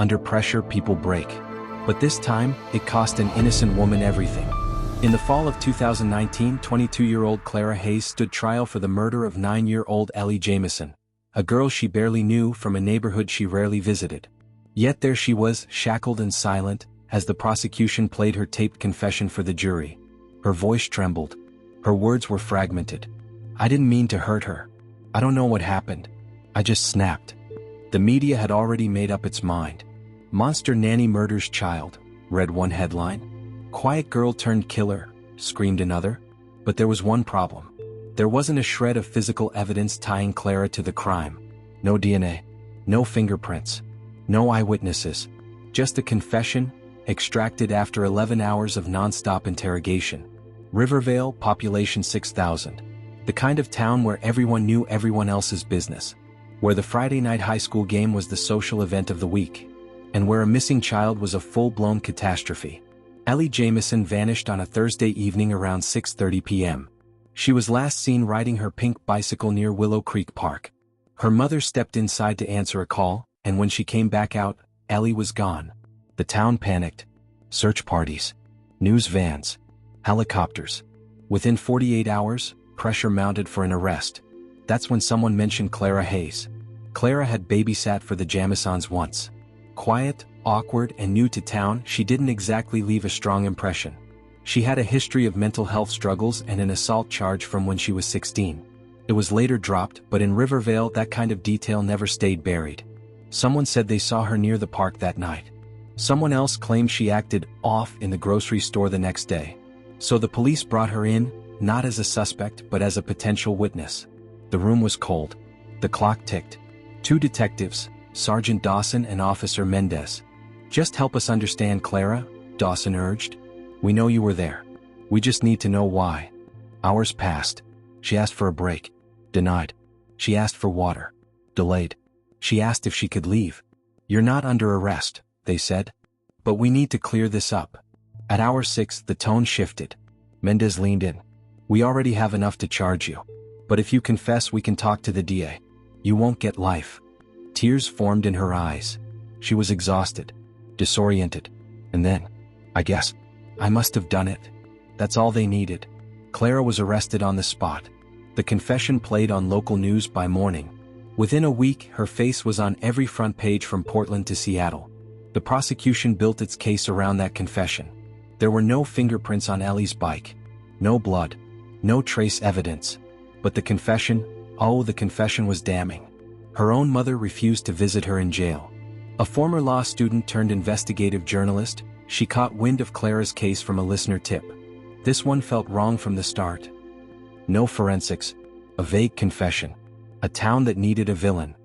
Under pressure, people break. But this time, it cost an innocent woman everything. In the fall of 2019, 22-year-old Clara Hayes stood trial for the murder of 9-year-old Ellie Jamison, a girl she barely knew from a neighborhood she rarely visited. Yet there she was, shackled and silent, as the prosecution played her taped confession for the jury. Her voice trembled. Her words were fragmented. "I didn't mean to hurt her. I don't know what happened. I just snapped." The media had already made up its mind. "Monster nanny murders child," read one headline. "Quiet girl turned killer," screamed another. But there was one problem. There wasn't a shred of physical evidence tying Clara to the crime. No DNA. No fingerprints. No eyewitnesses. Just a confession, extracted after 11 hours of non-stop interrogation. Rivervale, population 6,000. The kind of town where everyone knew everyone else's business. Where the Friday night high school game was the social event of the week. And where a missing child was a full-blown catastrophe. Ellie Jamison vanished on a Thursday evening around 6:30 p.m. She was last seen riding her pink bicycle near Willow Creek Park. Her mother stepped inside to answer a call, and when she came back out, Ellie was gone. The town panicked. Search parties. News vans. Helicopters. Within 48 hours, pressure mounted for an arrest. That's when someone mentioned Clara Hayes. Clara had babysat for the Jamisons once. Quiet, awkward, and new to town, she didn't exactly leave a strong impression. She had a history of mental health struggles and an assault charge from when she was 16. It was later dropped, but in Rivervale that kind of detail never stayed buried. Someone said they saw her near the park that night. Someone else claimed she acted off in the grocery store the next day. So the police brought her in, not as a suspect but as a potential witness. The room was cold. The clock ticked. Two detectives, Sergeant Dawson and Officer Mendez. "Just help us understand, Clara," Dawson urged. "We know you were there. We just need to know why." Hours passed. She asked for a break. Denied. She asked for water. Delayed. She asked if she could leave. "You're not under arrest," they said. "But we need to clear this up." At hour 6, the tone shifted. Mendez leaned in. "We already have enough to charge you. But if you confess, we can talk to the DA. You won't get life." Tears formed in her eyes. She was exhausted. Disoriented. And then, "I guess I must have done it." That's all they needed. Clara was arrested on the spot. The confession played on local news by morning. Within a week, her face was on every front page from Portland to Seattle. The prosecution built its case around that confession. There were no fingerprints on Ellie's bike. No blood. No trace evidence. But the confession, the confession was damning. Her own mother refused to visit her in jail. A former law student turned investigative journalist, she caught wind of Clara's case from a listener tip. This one felt wrong from the start. No forensics. A vague confession. A town that needed a villain.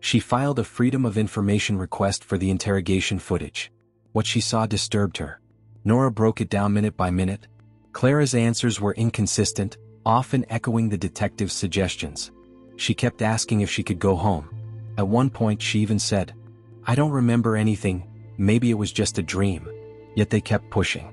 She filed a Freedom of Information request for the interrogation footage. What she saw disturbed her. Nora broke it down minute by minute. Clara's answers were inconsistent, often echoing the detective's suggestions. She kept asking if she could go home. At one point she even said, "I don't remember anything, maybe it was just a dream." Yet they kept pushing.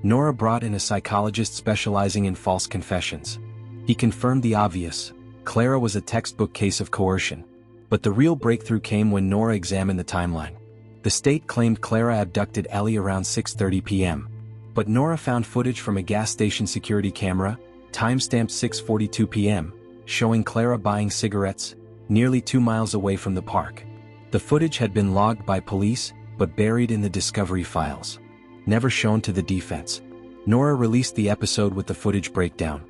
Nora brought in a psychologist specializing in false confessions. He confirmed the obvious. Clara was a textbook case of coercion. But the real breakthrough came when Nora examined the timeline. The state claimed Clara abducted Ellie around 6:30 p.m. But Nora found footage from a gas station security camera, timestamped 6:42 p.m., showing Clara buying cigarettes, nearly 2 miles away from the park. The footage had been logged by police, but buried in the discovery files. Never shown to the defense. Nora released the episode with the footage breakdown.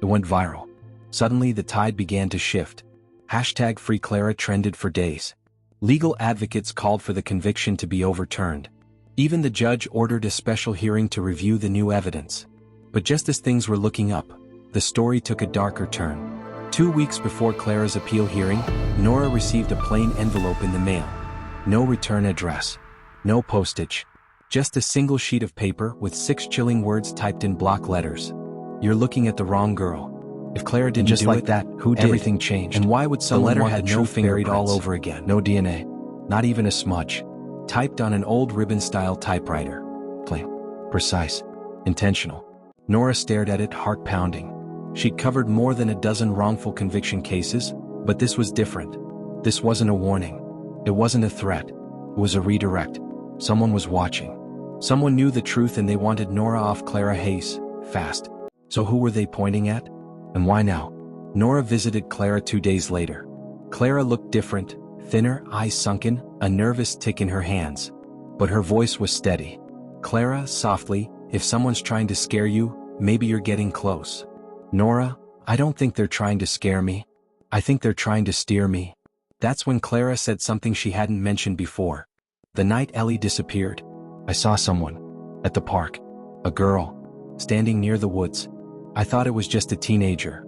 It went viral. Suddenly the tide began to shift. #FreeClara trended for days. Legal advocates called for the conviction to be overturned. Even the judge ordered a special hearing to review the new evidence. But just as things were looking up, the story took a darker turn. 2 weeks before Clara's appeal hearing, Nora received a plain envelope in the mail. No return address. No postage. Just a single sheet of paper with 6 chilling words typed in block letters. "You're looking at the wrong girl." If Clara didn't just do like it, that, who did? Everything changed. And why would someone letter want had the no truth buried all fingerprints. over again? No DNA. Not even a smudge. Typed on an old ribbon-style typewriter. Plain. Precise. Intentional. Nora stared at it, heart pounding. She'd covered more than a dozen wrongful conviction cases, but this was different. This wasn't a warning. It wasn't a threat. It was a redirect. Someone was watching. Someone knew the truth and they wanted Nora off Clara Hayes, fast. So who were they pointing at? And why now? Nora visited Clara 2 days later. Clara looked different, thinner, eyes sunken, a nervous tick in her hands. But her voice was steady. Clara, softly, if someone's trying to scare you, maybe you're getting close. Nora, I don't think they're trying to scare me. I think they're trying to steer me. That's when Clara said something she hadn't mentioned before. The night Ellie disappeared, I saw someone. At the park. A girl. Standing near the woods. I thought it was just a teenager.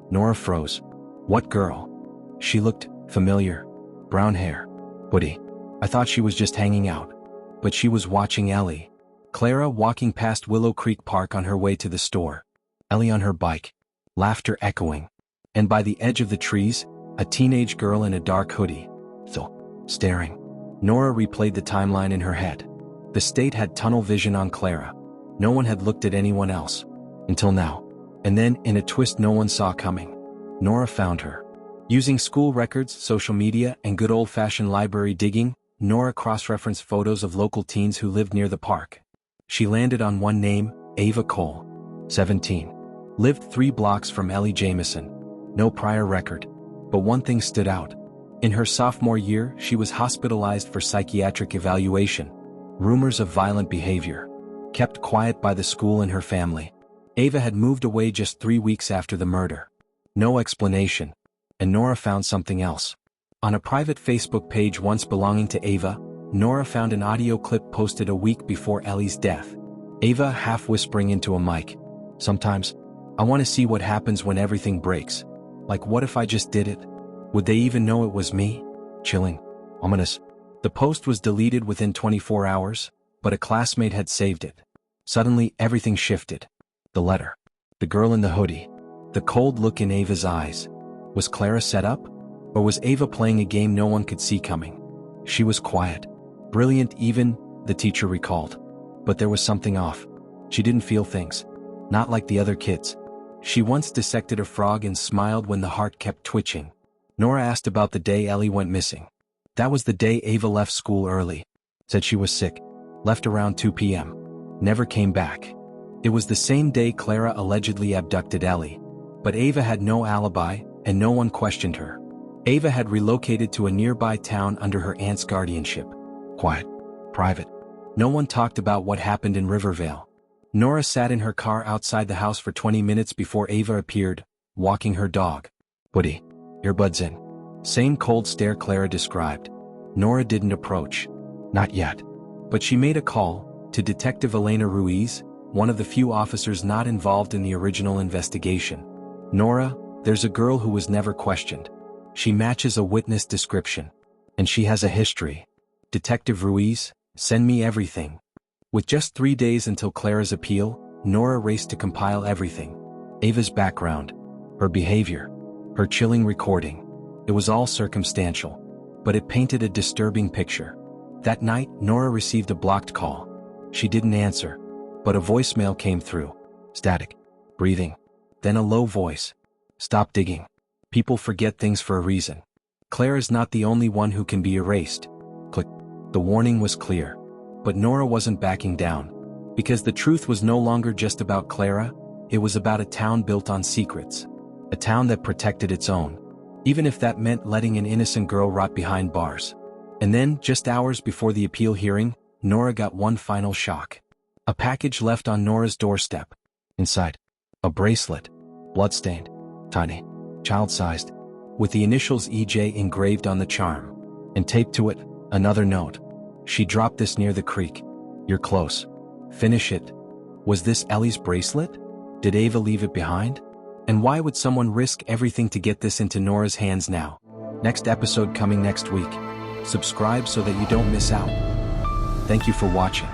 Nora froze. What girl? She looked familiar. Brown hair. Hoodie. I thought she was just hanging out. But she was watching Ellie. Clara walking past Willow Creek Park on her way to the store. Ellie on her bike. Laughter echoing. And by the edge of the trees, a teenage girl in a dark hoodie. Staring. Nora replayed the timeline in her head. The state had tunnel vision on Clara. No one had looked at anyone else. Until now. And then, in a twist no one saw coming, Nora found her. Using school records, social media, and good old-fashioned library digging, Nora cross-referenced photos of local teens who lived near the park. She landed on one name, Ava Cole. 17. Lived 3 blocks from Ellie Jamieson. No prior record. But one thing stood out. In her sophomore year, she was hospitalized for psychiatric evaluation. Rumors of violent behavior. Kept quiet by the school and her family. Ava had moved away just 3 weeks after the murder. No explanation. And Nora found something else. On a private Facebook page once belonging to Ava, Nora found an audio clip posted a week before Ellie's death. Ava half whispering into a mic. Sometimes, I want to see what happens when everything breaks. Like what if I just did it? Would they even know it was me? Chilling. Ominous. The post was deleted within 24 hours, but a classmate had saved it. Suddenly, everything shifted. The letter. The girl in the hoodie. The cold look in Ava's eyes. Was Clara set up? Or was Ava playing a game no one could see coming? She was quiet. Brilliant even, the teacher recalled. But there was something off. She didn't feel things. Not like the other kids. She once dissected a frog and smiled when the heart kept twitching. Nora asked about the day Ellie went missing. That was the day Ava left school early. Said she was sick. Left around 2 p.m. Never came back. It was the same day Clara allegedly abducted Ellie. But Ava had no alibi, and no one questioned her. Ava had relocated to a nearby town under her aunt's guardianship. Quiet. Private. No one talked about what happened in Rivervale. Nora sat in her car outside the house for 20 minutes before Ava appeared, walking her dog. Hoodie. Earbuds in. Same cold stare Clara described. Nora didn't approach. Not yet. But she made a call to Detective Elena Ruiz, one of the few officers not involved in the original investigation. Nora, there's a girl who was never questioned. She matches a witness description. And she has a history. Detective Ruiz, send me everything. With just 3 days until Clara's appeal, Nora raced to compile everything. Ava's background. Her behavior. Her chilling recording. It was all circumstantial. But it painted a disturbing picture. That night, Nora received a blocked call. She didn't answer. But a voicemail came through. Static. Breathing. Then a low voice. Stop digging. People forget things for a reason. Clara's not the only one who can be erased. Click. The warning was clear. But Nora wasn't backing down. Because the truth was no longer just about Clara, it was about a town built on secrets. A town that protected its own. Even if that meant letting an innocent girl rot behind bars. And then, just hours before the appeal hearing, Nora got one final shock. A package left on Nora's doorstep. Inside. A bracelet. Bloodstained. Tiny. Child-sized. With the initials EJ engraved on the charm. And taped to it, another note. She dropped this near the creek. You're close. Finish it. Was this Ellie's bracelet? Did Ava leave it behind? And why would someone risk everything to get this into Nora's hands now? Next episode coming next week. Subscribe so that you don't miss out. Thank you for watching.